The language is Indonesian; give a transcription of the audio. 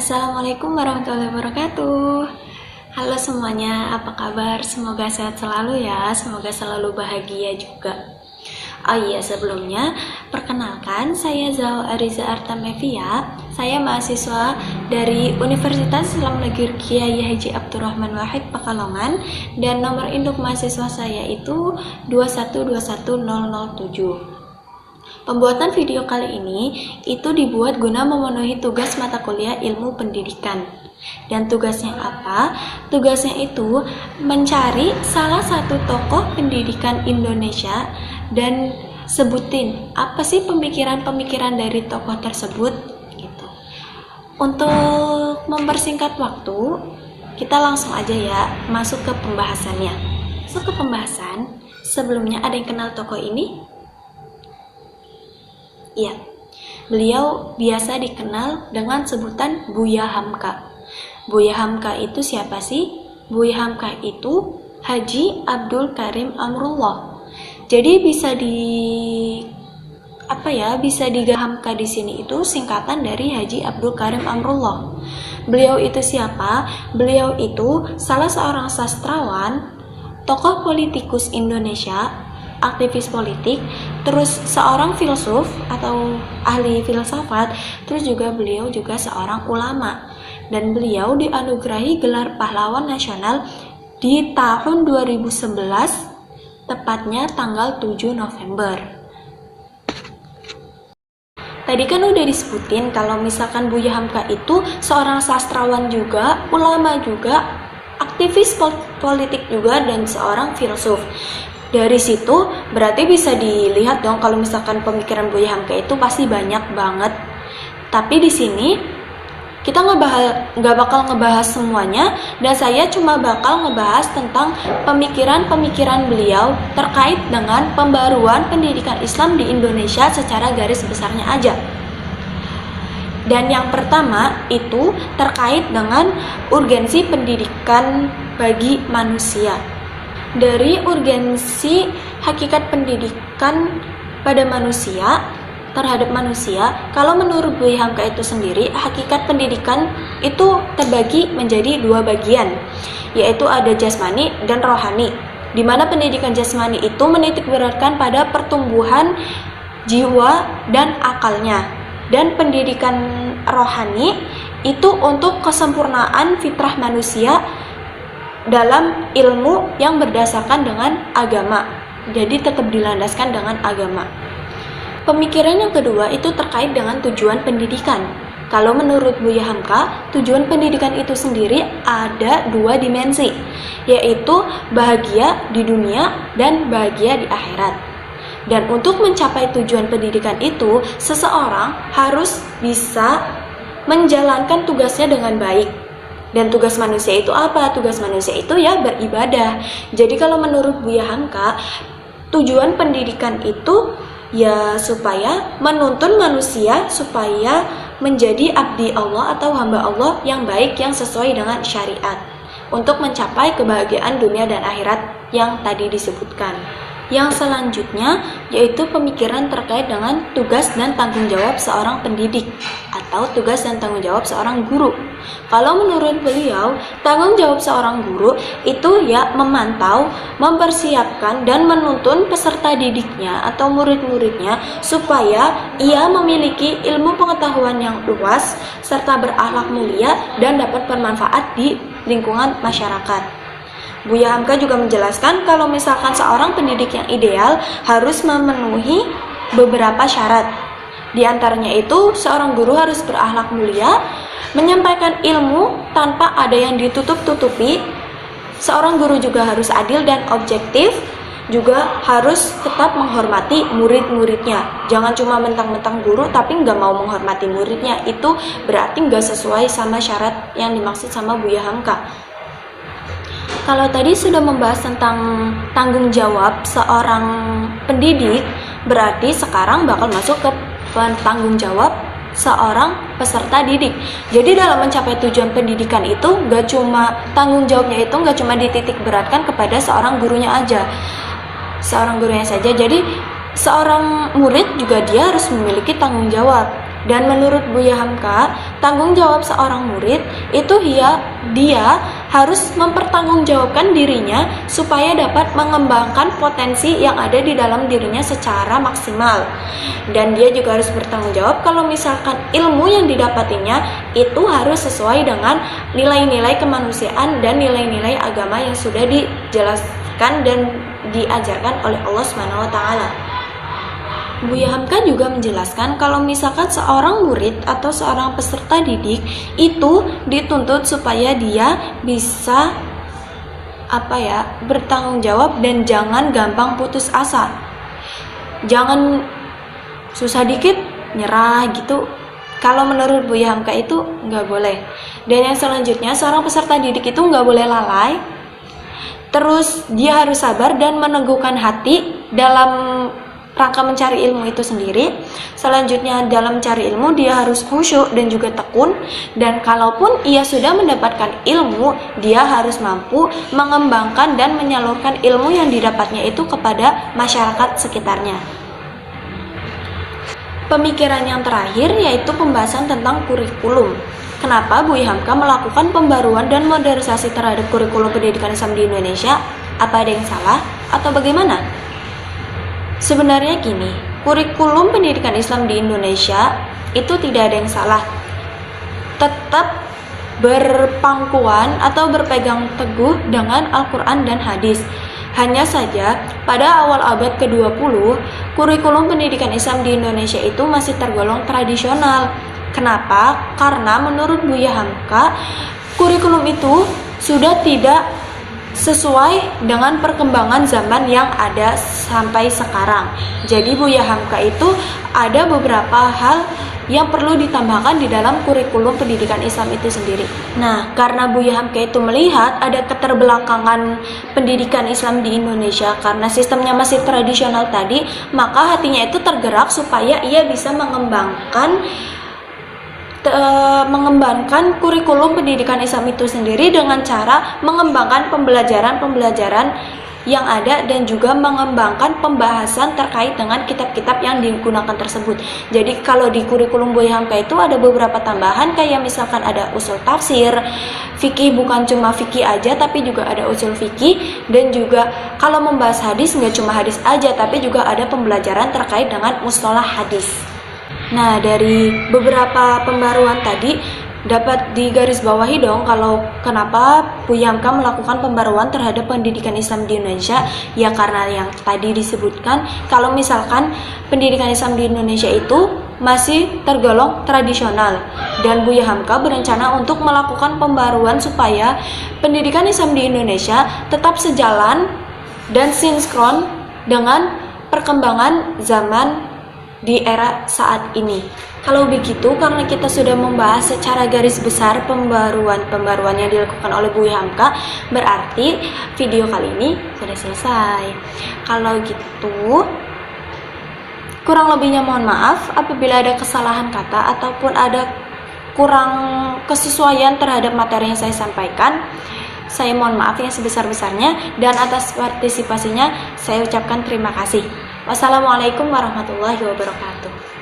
Assalamualaikum warahmatullahi wabarakatuh. Halo semuanya, apa kabar? Semoga sehat selalu ya, semoga selalu bahagia juga. Oh iya, sebelumnya perkenalkan, saya Zal Ariza Artamevia. Saya mahasiswa dari Universitas Islam Negeri Kiai Haji Abdurrahman Wahid Pekalongan, dan nomor induk mahasiswa saya itu 2121007. Pembuatan video kali ini itu dibuat guna memenuhi tugas mata kuliah ilmu pendidikan. Dan tugasnya apa? Tugasnya itu mencari salah satu tokoh pendidikan Indonesia dan sebutin apa sih pemikiran-pemikiran dari tokoh tersebut gitu. Untuk mempersingkat waktu, kita langsung aja ya masuk ke pembahasannya. Masuk ke pembahasan, sebelumnya ada yang kenal tokoh ini? Iya, beliau biasa dikenal dengan sebutan Buya Hamka. Buya Hamka itu siapa sih? Buya Hamka itu Haji Abdul Karim Amrullah. Jadi bisa Hamka di sini itu singkatan dari Haji Abdul Karim Amrullah. Beliau itu siapa? Beliau itu salah seorang sastrawan, tokoh politikus Indonesia, aktivis politik, terus seorang filsuf atau ahli filsafat, terus juga beliau juga seorang ulama, dan beliau dianugerahi gelar pahlawan nasional di tahun 2011, tepatnya tanggal 7 November. Tadi kan udah disebutin kalau misalkan Buya Hamka itu seorang sastrawan juga, ulama juga, aktivis politik juga, dan seorang filsuf. Dari situ berarti bisa dilihat dong kalau misalkan pemikiran Buya Hamka itu pasti banyak banget. Tapi di sini kita nggak bakal ngebahas semuanya, dan saya cuma bakal ngebahas tentang pemikiran-pemikiran beliau terkait dengan pembaruan pendidikan Islam di Indonesia secara garis besarnya aja. Dan yang pertama itu terkait dengan urgensi pendidikan bagi manusia. Dari urgensi hakikat pendidikan pada manusia, terhadap manusia, kalau menurut Buya Hamka itu sendiri, hakikat pendidikan itu terbagi menjadi dua bagian, yaitu ada jasmani dan rohani, di mana pendidikan jasmani itu menitikberatkan pada pertumbuhan jiwa dan akalnya, dan pendidikan rohani itu untuk kesempurnaan fitrah manusia dalam ilmu yang berdasarkan dengan agama, jadi tetap dilandaskan dengan agama. Pemikiran yang kedua itu terkait dengan tujuan pendidikan. Kalau menurut Buya Hamka, tujuan pendidikan itu sendiri ada dua dimensi, yaitu bahagia di dunia dan bahagia di akhirat. Dan untuk mencapai tujuan pendidikan itu, seseorang harus bisa menjalankan tugasnya dengan baik. Dan tugas manusia itu apa? Tugas manusia itu ya beribadah. Jadi kalau menurut Buya Hamka, tujuan pendidikan itu ya supaya menuntun manusia supaya menjadi abdi Allah atau hamba Allah yang baik, yang sesuai dengan syariat, untuk mencapai kebahagiaan dunia dan akhirat yang tadi disebutkan. Yang selanjutnya yaitu pemikiran terkait dengan tugas dan tanggung jawab seorang pendidik atau tugas dan tanggung jawab seorang guru. Kalau menurut beliau, tanggung jawab seorang guru itu ya memantau, mempersiapkan, dan menuntun peserta didiknya atau murid-muridnya supaya ia memiliki ilmu pengetahuan yang luas serta berakhlak mulia dan dapat bermanfaat di lingkungan masyarakat. Buya Hamka juga menjelaskan kalau misalkan seorang pendidik yang ideal harus memenuhi beberapa syarat. Di antaranya itu, seorang guru harus berakhlak mulia, menyampaikan ilmu tanpa ada yang ditutup-tutupi. Seorang guru juga harus adil dan objektif, juga harus tetap menghormati murid-muridnya. Jangan cuma mentang-mentang guru tapi nggak mau menghormati muridnya, itu berarti nggak sesuai sama syarat yang dimaksud sama Buya Hamka. Kalau tadi sudah membahas tentang tanggung jawab seorang pendidik, berarti sekarang bakal masuk ke tanggung jawab seorang peserta didik. Jadi dalam mencapai tujuan pendidikan itu tanggung jawabnya itu nggak cuma dititik beratkan kepada seorang gurunya saja. Jadi seorang murid juga dia harus memiliki tanggung jawab. Dan menurut Buya Hamka, tanggung jawab seorang murid itu dia harus mempertanggungjawabkan dirinya supaya dapat mengembangkan potensi yang ada di dalam dirinya secara maksimal. Dan dia juga harus bertanggung jawab kalau misalkan ilmu yang didapatinya itu harus sesuai dengan nilai-nilai kemanusiaan dan nilai-nilai agama yang sudah dijelaskan dan diajarkan oleh Allah Subhanahu wa taala. Buya Hamka juga menjelaskan kalau misalkan seorang murid atau seorang peserta didik itu dituntut supaya dia bisa bertanggung jawab dan jangan gampang putus asa. Jangan susah dikit nyerah gitu. Kalau menurut Buya Hamka itu nggak boleh. Dan yang selanjutnya, seorang peserta didik itu nggak boleh lalai. Terus dia harus sabar dan meneguhkan hati dalam rangka mencari ilmu itu sendiri. Selanjutnya dalam mencari ilmu dia harus khusyuk dan juga tekun. Dan kalaupun ia sudah mendapatkan ilmu, dia harus mampu mengembangkan dan menyalurkan ilmu yang didapatnya itu kepada masyarakat sekitarnya. Pemikiran yang terakhir yaitu pembahasan tentang kurikulum. Kenapa Buya Hamka melakukan pembaruan dan modernisasi terhadap kurikulum pendidikan Islam di Indonesia? Apa ada yang salah atau bagaimana? Sebenarnya gini, kurikulum pendidikan Islam di Indonesia itu tidak ada yang salah. Tetap berpangkuan atau berpegang teguh dengan Al-Quran dan hadis. Hanya saja pada awal abad ke-20, kurikulum pendidikan Islam di Indonesia itu masih tergolong tradisional. Kenapa? Karena menurut Buya Hamka, kurikulum itu sudah tidak sesuai dengan perkembangan zaman yang ada sampai sekarang. Jadi Buya Hamka itu ada beberapa hal yang perlu ditambahkan di dalam kurikulum pendidikan Islam itu sendiri. Nah, karena Buya Hamka itu melihat ada keterbelakangan pendidikan Islam di Indonesia karena sistemnya masih tradisional tadi, maka hatinya itu tergerak supaya ia bisa mengembangkan kurikulum pendidikan Islam itu sendiri dengan cara mengembangkan pembelajaran yang ada dan juga mengembangkan pembahasan terkait dengan kitab-kitab yang digunakan tersebut. Jadi kalau di kurikulum Buya Hamka itu ada beberapa tambahan kayak misalkan ada usul tafsir, fikih bukan cuma fikih aja tapi juga ada usul fikih, dan juga kalau membahas hadis nggak cuma hadis aja tapi juga ada pembelajaran terkait dengan mustalah hadis. Nah, dari beberapa pembaruan tadi dapat digarisbawahi dong kalau kenapa Buya Hamka melakukan pembaruan terhadap pendidikan Islam di Indonesia. Ya karena yang tadi disebutkan, kalau misalkan pendidikan Islam di Indonesia itu masih tergolong tradisional, dan Buya Hamka berencana untuk melakukan pembaruan supaya pendidikan Islam di Indonesia tetap sejalan dan sinkron dengan perkembangan zaman di era saat ini. Kalau begitu, karena kita sudah membahas secara garis besar pembaruan yang dilakukan oleh Buya Hamka, berarti video kali ini sudah selesai. Kalau gitu, kurang lebihnya mohon maaf apabila ada kesalahan kata ataupun ada kurang kesesuaian terhadap materi yang saya sampaikan. Saya mohon maaf yang sebesar-besarnya, dan atas partisipasinya saya ucapkan terima kasih. Wassalamualaikum warahmatullahi wabarakatuh.